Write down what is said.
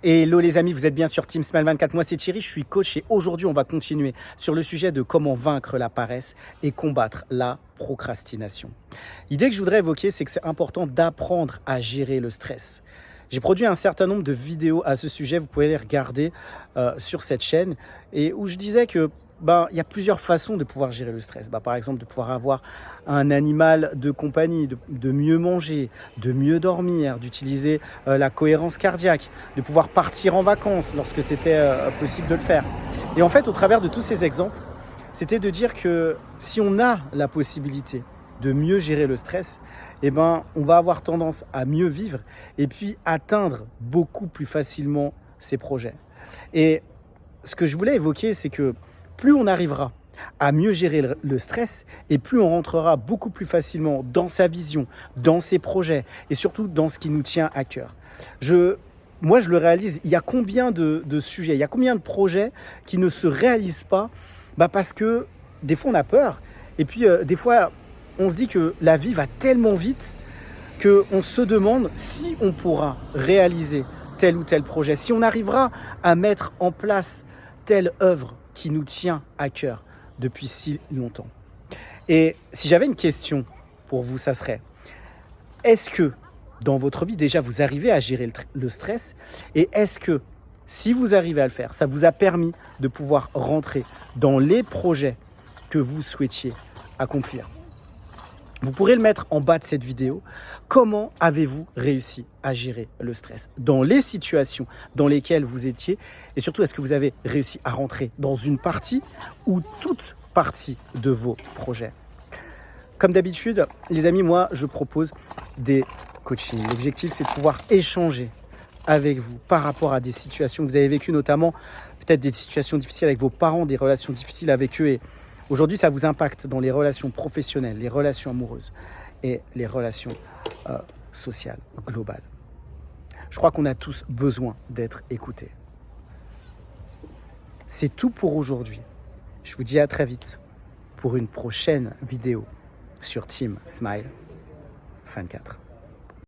Hello les amis, vous êtes bien sur Team Smile 24. Moi c'est Thierry, je suis coach et aujourd'hui on va continuer sur le sujet de comment vaincre la paresse et combattre la procrastination. L'idée que je voudrais évoquer, c'est que c'est important d'apprendre à gérer le stress. J'ai produit un certain nombre de vidéos à ce sujet, vous pouvez les regarder sur cette chaîne et où je disais que il y a plusieurs façons de pouvoir gérer le stress. Par exemple, de pouvoir avoir un animal de compagnie, de mieux manger, de mieux dormir, d'utiliser la cohérence cardiaque, de pouvoir partir en vacances lorsque c'était possible de le faire. Et en fait, au travers de tous ces exemples, c'était de dire que si on a la possibilité de mieux gérer le stress, on va avoir tendance à mieux vivre et puis atteindre beaucoup plus facilement ses projets. Et ce que je voulais évoquer, c'est que plus on arrivera à mieux gérer le stress et plus on rentrera beaucoup plus facilement dans sa vision, dans ses projets et surtout dans ce qui nous tient à cœur. Moi, je le réalise, il y a combien de sujets, il y a combien de projets qui ne se réalisent pas parce que des fois on a peur et puis des fois on se dit que la vie va tellement vite qu'on se demande si on pourra réaliser tel ou tel projet, si on arrivera à mettre en place telle œuvre qui nous tient à cœur depuis si longtemps. Et si j'avais une question pour vous, ça serait, est-ce que dans votre vie déjà vous arrivez à gérer le stress et est-ce que si vous arrivez à le faire, ça vous a permis de pouvoir rentrer dans les projets que vous souhaitiez accomplir? Vous pourrez le mettre en bas de cette vidéo. Comment avez-vous réussi à gérer le stress dans les situations dans lesquelles vous étiez? Et surtout, est-ce que vous avez réussi à rentrer dans une partie ou toute partie de vos projets? Comme d'habitude, les amis, moi, je propose des coachings. L'objectif, c'est de pouvoir échanger avec vous par rapport à des situations que vous avez vécues, notamment peut-être des situations difficiles avec vos parents, des relations difficiles avec eux. Et aujourd'hui, ça vous impacte dans les relations professionnelles, les relations amoureuses et les relations sociales, globales. Je crois qu'on a tous besoin d'être écoutés. C'est tout pour aujourd'hui. Je vous dis à très vite pour une prochaine vidéo sur Team Smile 24.